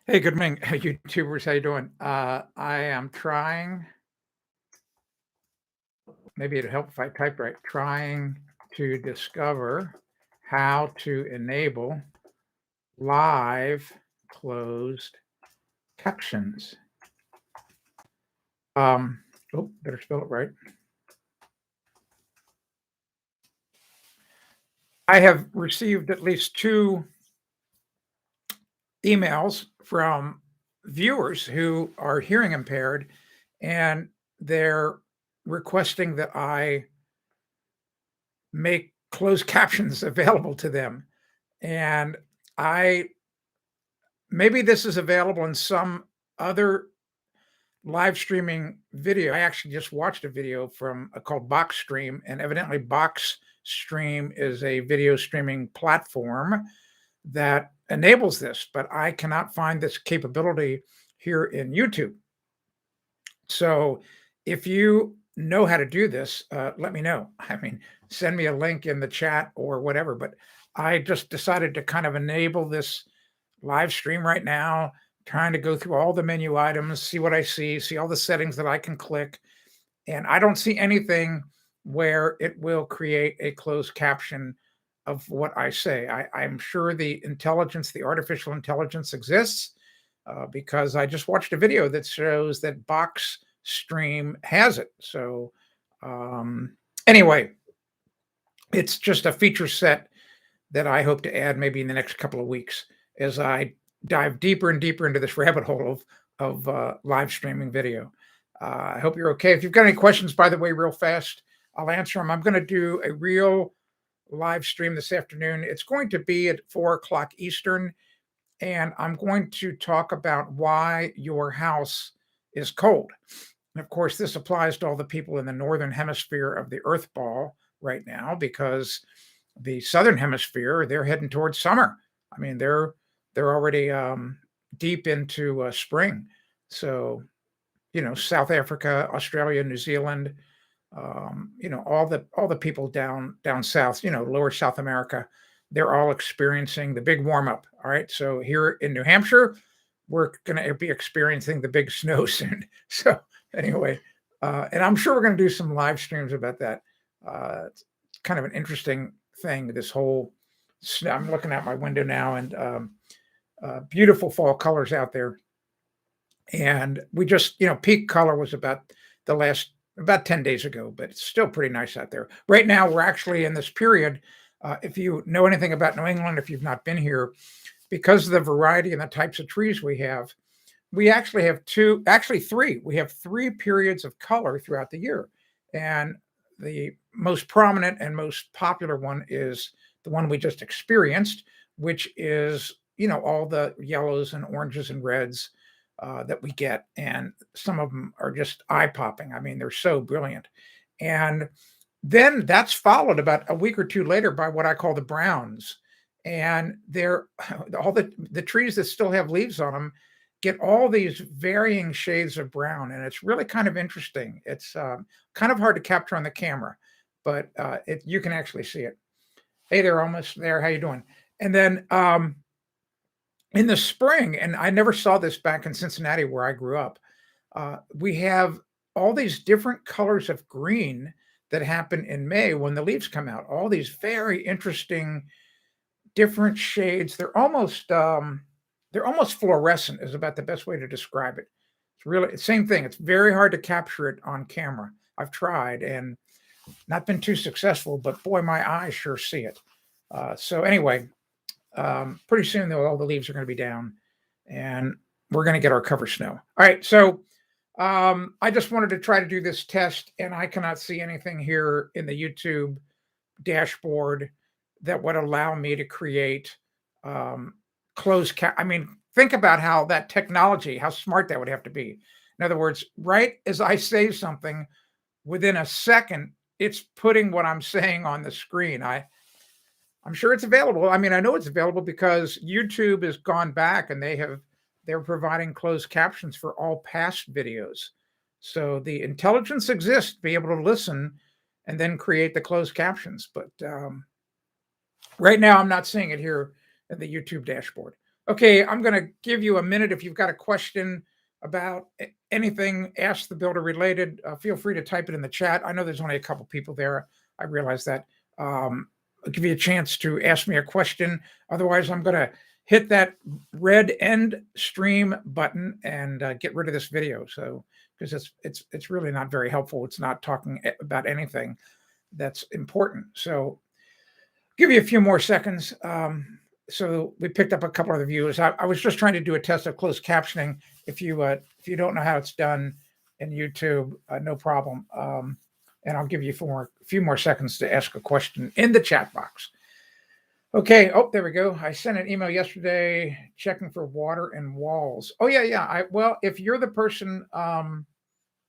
Hey, good morning, YouTubers. How you doing? I am trying. Maybe it'd help if I type right. Trying to discover how to enable live closed captions. Um, oh, better spell it right. I have received at least two emails from viewers who are hearing impaired, and they're requesting that I make closed captions available to them. And I maybe this is available in some other live streaming video. I actually just watched a video from called Box Stream, and evidently Box Stream is a video streaming platform that enables this, but I cannot find this capability here in YouTube. So if you know how to do this, let me know. I mean, send me a link in the chat or whatever. But I just decided to kind of enable this live stream right now, trying to go through all the menu items, see what I see all the settings that I can click. And I don't see anything where it will create a closed caption of what I say. I'm sure the artificial intelligence exists because I just watched a video that shows that Box Stream has it. So, anyway, it's just a feature set that I hope to add maybe in the next couple of weeks as I dive deeper and deeper into this rabbit hole of live streaming video. I hope you're okay. If you've got any questions, by the way, real fast, I'll answer them. I'm going to do a real live stream this afternoon. It's going to be at 4 o'clock Eastern, and I'm going to talk about why your house is cold. And of course, this applies to all the people in the northern hemisphere of the Earth ball right now, because the southern hemisphere, they're heading towards summer. I mean, they're already deep into spring. So, South Africa, Australia, New Zealand, all the people down south, lower South America, they're all experiencing the big warm up. All right. So here in New Hampshire, we're going to be experiencing the big snow soon. So anyway, and I'm sure we're going to do some live streams about that. It's kind of an interesting thing. This whole snow. I'm looking out my window now, and beautiful fall colors out there. And we just, peak color was about 10 days ago, but it's still pretty nice out there. Right now, we're actually in this period. If you know anything about New England, if you've not been here, because of the variety and the types of trees we actually have three. We have three periods of color throughout the year. And the most prominent and most popular one is the one we just experienced, which is, all the yellows and oranges and reds that we get. And some of them are just eye popping. I mean, they're so brilliant. And then that's followed about a week or two later by what I call the browns. And they're all the trees that still have leaves on them get all these varying shades of brown, and it's really kind of interesting. It's kind of hard to capture on the camera, but you can actually see it. Hey there, almost there. How you doing? And then in the spring, and I never saw this back in Cincinnati where I grew up, we have all these different colors of green that happen in May when the leaves come out. All these very interesting different shades. They're almost fluorescent is about the best way to describe it. It's really same thing. It's very hard to capture it on camera. I've tried and not been too successful, but boy, my eyes sure see it. So anyway, pretty soon though, all the leaves are going to be down, and we're going to get our cover snow. All right, so I just wanted to try to do this test, and I cannot see anything here in the YouTube dashboard that would allow me to create closed cap. I mean, think about how that technology, how smart that would have to be. In other words, right as I say something, within a second, it's putting what I'm saying on the screen. I'm sure it's available. I mean, I know it's available because YouTube has gone back and they're providing closed captions for all past videos. So the intelligence exists to be able to listen and then create the closed captions. But right now, I'm not seeing it here in the YouTube dashboard. Okay, I'm going to give you a minute. If you've got a question about anything Ask the Builder related, feel free to type it in the chat. I know there's only a couple people there. I realize that. I'll give you a chance to ask me a question. Otherwise, I'm going to hit that red end stream button and get rid of this video. So, because it's really not very helpful. It's not talking about anything that's important. So, give you a few more seconds. So we picked up a couple other views. I was just trying to do a test of closed captioning. If you don't know how it's done in YouTube, no problem. And I'll give you a few more seconds to ask a question in the chat box. Okay. Oh, there we go. I sent an email yesterday checking for water and walls. Oh yeah. Well, if you're the person I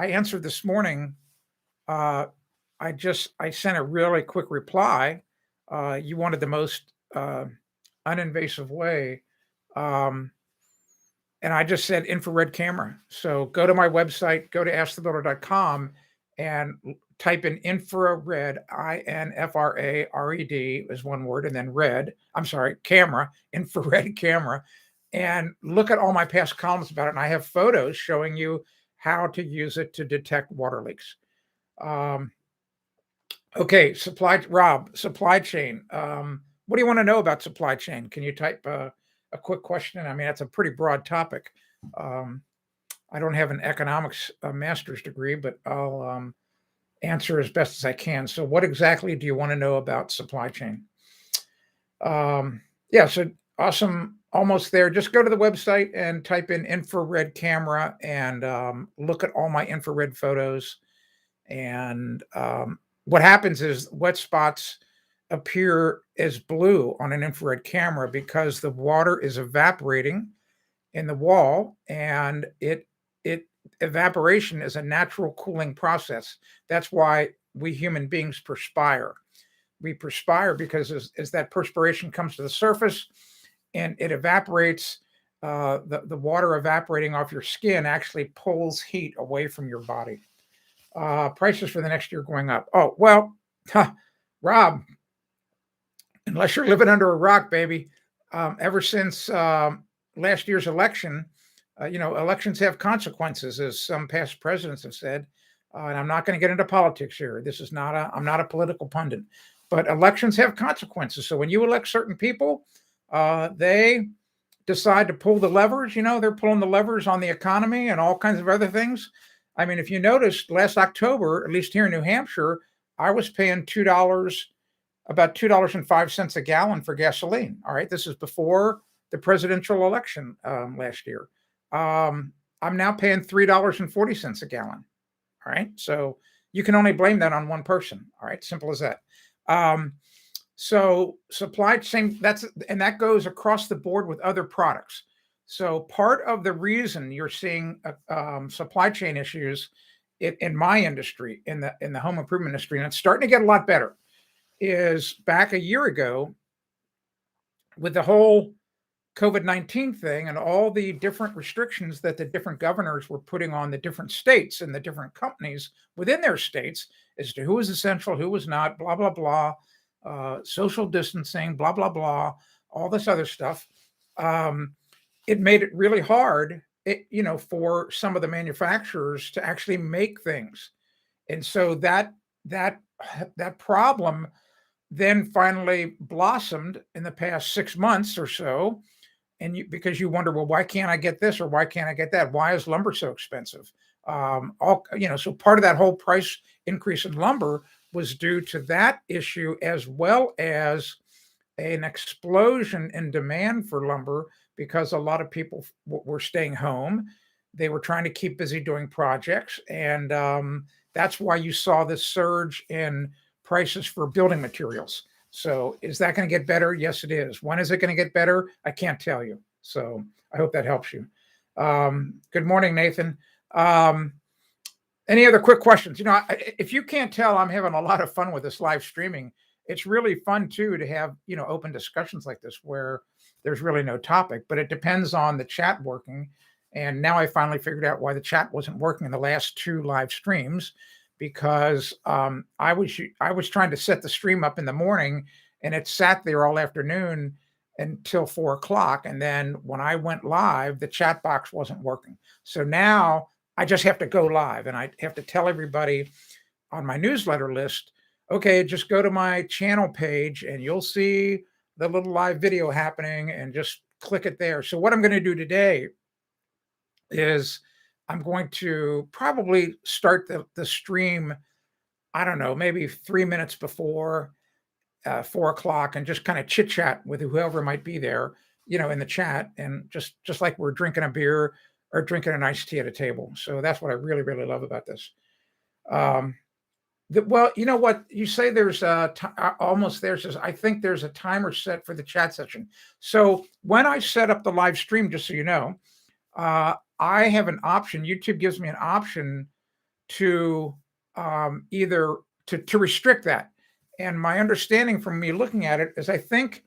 answered this morning, uh, I sent a really quick reply. You wanted the most uninvasive way. Um, and I just said infrared camera. So go to my website, go to askthebuilder.com and type in infrared, INFRARED is one word, and then camera, infrared camera, and look at all my past columns about it. And I have photos showing you how to use it to detect water leaks. Okay, supply chain. What do you want to know about supply chain? Can you type a quick question? I mean, that's a pretty broad topic. Um, I don't have an economics master's degree, but I'll answer as best as I can. So, what exactly do you want to know about supply chain? Yeah, so awesome. Almost there. Just go to the website and type in infrared camera and look at all my infrared photos. And what happens is wet spots appear as blue on an infrared camera because the water is evaporating in the wall, and it evaporation is a natural cooling process. That's why we human beings perspire. We perspire because as that perspiration comes to the surface and it evaporates, the water evaporating off your skin actually pulls heat away from your body. Prices for the next year going up. Oh, well, Rob, unless you're living under a rock, baby, ever since last year's election, elections have consequences, as some past presidents have said. And I'm not going to get into politics here. I'm not a political pundit, but elections have consequences. So when you elect certain people, they decide to pull the levers. They're pulling the levers on the economy and all kinds of other things. I mean, if you noticed last October, at least here in New Hampshire, I was paying about $2.05 a gallon for gasoline. All right. This is before the presidential election last year. I'm now paying $3.40 a gallon. All right. So you can only blame that on one person. All right. Simple as that. So supply chain, that goes across the board with other products. So part of the reason you're seeing supply chain issues in my industry, in the home improvement industry, and it's starting to get a lot better, is back a year ago with the whole COVID-19 thing and all the different restrictions that the different governors were putting on the different states and the different companies within their states as to who was essential, who was not, blah, blah, blah, social distancing, blah, blah, blah, all this other stuff. It made it really hard, for some of the manufacturers to actually make things. And so that problem then finally blossomed in the past 6 months or so. And because you wonder, well, why can't I get this or why can't I get that? Why is lumber so expensive? So part of that whole price increase in lumber was due to that issue, as well as an explosion in demand for lumber because a lot of people were staying home. They were trying to keep busy doing projects. And that's why you saw this surge in prices for building materials. So is that going to get better? Yes, it is. When is it going to get better? I can't tell you. So I hope that helps you. Good morning, Nathan. Any other quick questions? If you can't tell, I'm having a lot of fun with this live streaming. It's really fun too to have, open discussions like this where there's really no topic, but it depends on the chat working. And now I finally figured out why the chat wasn't working in the last 2 live streams, because I was trying to set the stream up in the morning and it sat there all afternoon until 4 o'clock. And then when I went live, the chat box wasn't working. So now I just have to go live and I have to tell everybody on my newsletter list, okay, just go to my channel page and you'll see the little live video happening and just click it there. So what I'm going to do today is I'm going to probably start the stream, I don't know, maybe 3 minutes before 4 o'clock and just kind of chit chat with whoever might be there, in the chat, and just like we're drinking a beer or drinking an iced tea at a table. So that's what I really, really love about this. Well, you know what? You say there's almost there. Says I think there's a timer set for the chat session. So when I set up the live stream, just so you know, I have an option. YouTube gives me an option to either to restrict that. And my understanding from me looking at it is I think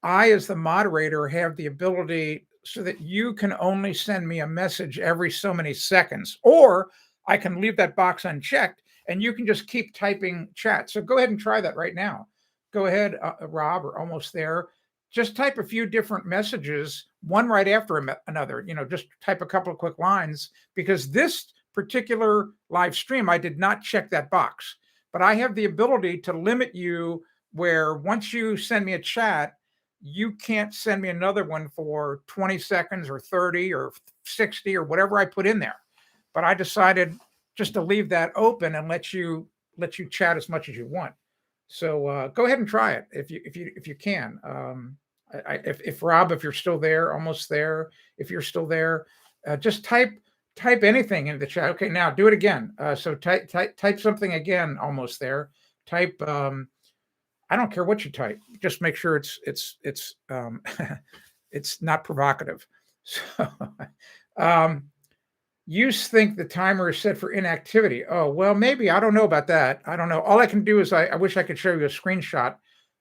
I, as the moderator, have the ability so that you can only send me a message every so many seconds, or I can leave that box unchecked and you can just keep typing chat. So go ahead and try that right now. Go ahead, Rob, or almost there. Just type a few different messages, one right after another. Just type a couple of quick lines, because this particular live stream, I did not check that box, but I have the ability to limit you where once you send me a chat, you can't send me another one for 20 seconds or 30 or 60 or whatever I put in there. But I decided just to leave that open and let you chat as much as you want. So go ahead and try it if you can. If Rob, if you're still there, almost there, if you're still there, just type anything into the chat. Okay, now do it again. So type something again, almost there. Type I don't care what you type. Just make sure it's it's not provocative. So you think the timer is set for inactivity? Oh, well, maybe. I don't know about that. I don't know. All I can do is I wish I could show you a screenshot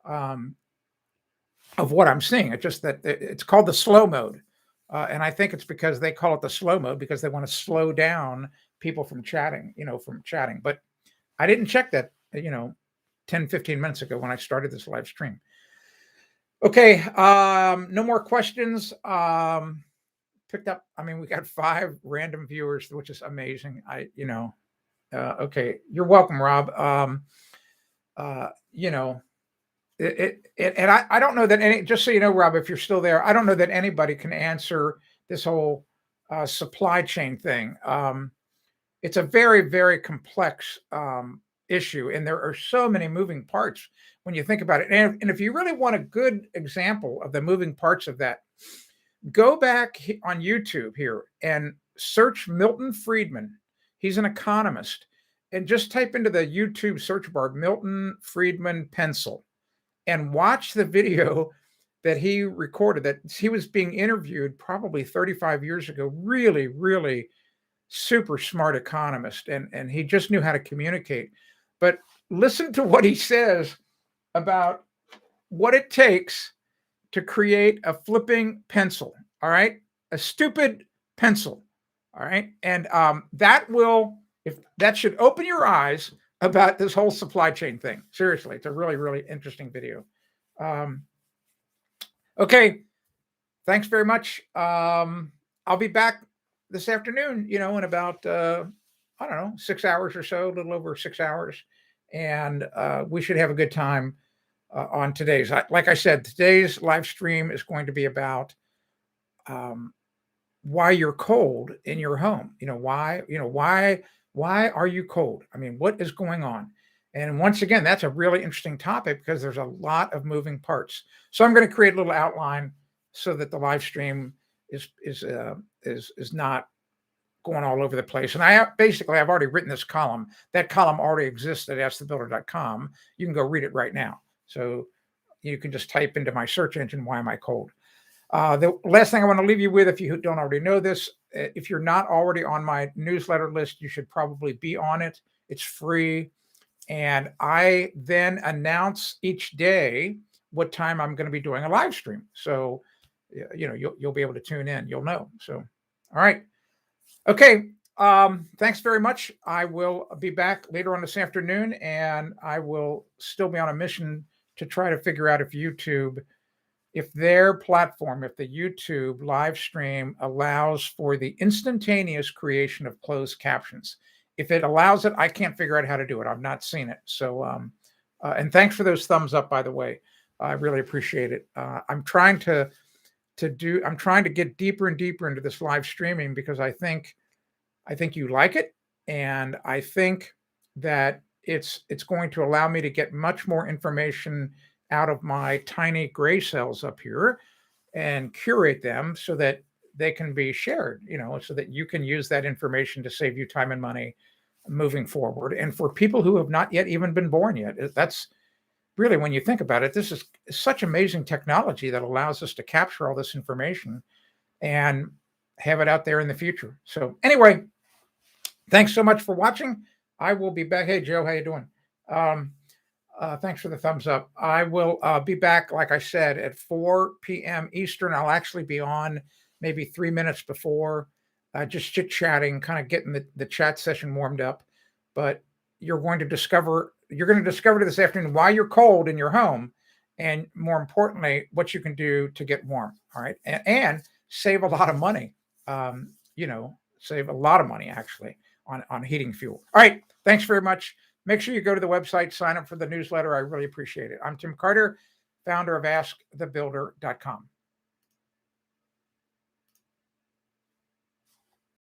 of what I'm seeing. It's just that it's called the slow mode. And I think it's because they call it the slow mode because they want to slow down people from chatting, But I didn't check that, 10, 15 minutes ago when I started this live stream. Okay. No more questions. Picked up, we got 5 random viewers, which is amazing. Okay. You're welcome, Rob. And I don't know that just so you know, Rob, if you're still there, I don't know that anybody can answer this whole supply chain thing. It's a very, very complex issue, and there are so many moving parts when you think about it. And if you really want a good example of the moving parts of that, go back on YouTube here and search Milton Friedman. He's an economist, and just type into the YouTube search bar Milton Friedman pencil and watch the video that he recorded, that he was being interviewed probably 35 years ago. Really, really super smart economist, and he just knew how to communicate. But listen to what he says about what it takes to create a flipping pencil. All right, a stupid pencil. All right, and that should open your eyes about this whole supply chain thing. Seriously, it's a really, really interesting video. Okay, thanks very much. I'll be back this afternoon, in about, I don't know, 6 hours or so, a little over 6 hours. And we should have a good time on today's. Like I said, today's live stream is going to be about why you're cold in your home. Why are you cold? What is going on? And once again, that's a really interesting topic because there's a lot of moving parts. So I'm going to create a little outline so that the live stream is not going all over the place. And I've already written this column. That column already exists at askthebuilder.com. You can go read it right now. So you can just type into my search engine, why am I cold? The last thing I want to leave you with, if you don't already know this, if you're not already on my newsletter list, you should probably be on it. It's free. And I then announce each day what time I'm going to be doing a live stream. So, you'll be able to tune in. You'll know. So, all right. Okay. Thanks very much. I will be back later on this afternoon, and I will still be on a mission to try to figure out if YouTube if their platform, if the YouTube live stream allows for the instantaneous creation of closed captions. If it allows it, I can't figure out how to do it. I've not seen it. So, and thanks for those thumbs up, by the way. I really appreciate it. I'm trying to get deeper and deeper into this live streaming because I think you like it, and I think that it's going to allow me to get much more information out of my tiny gray cells up here and curate them so that they can be shared, so that you can use that information to save you time and money moving forward. And for people who have not yet even been born yet, that's really, when you think about it, this is such amazing technology that allows us to capture all this information and have it out there in the future. So anyway, thanks so much for watching. I will be back. Hey, Joe, how you doing? Um, thanks for the thumbs up. I will be back, like I said, at 4 p.m. Eastern. I'll actually be on maybe 3 minutes before, just chit-chatting, kind of getting the chat session warmed up. But you're going to discover this afternoon why you're cold in your home, and more importantly, what you can do to get warm. All right, and save a lot of money. Save a lot of money actually on heating fuel. All right, thanks very much. Make sure you go to the website, sign up for the newsletter. I really appreciate it. I'm Tim Carter, founder of AskTheBuilder.com.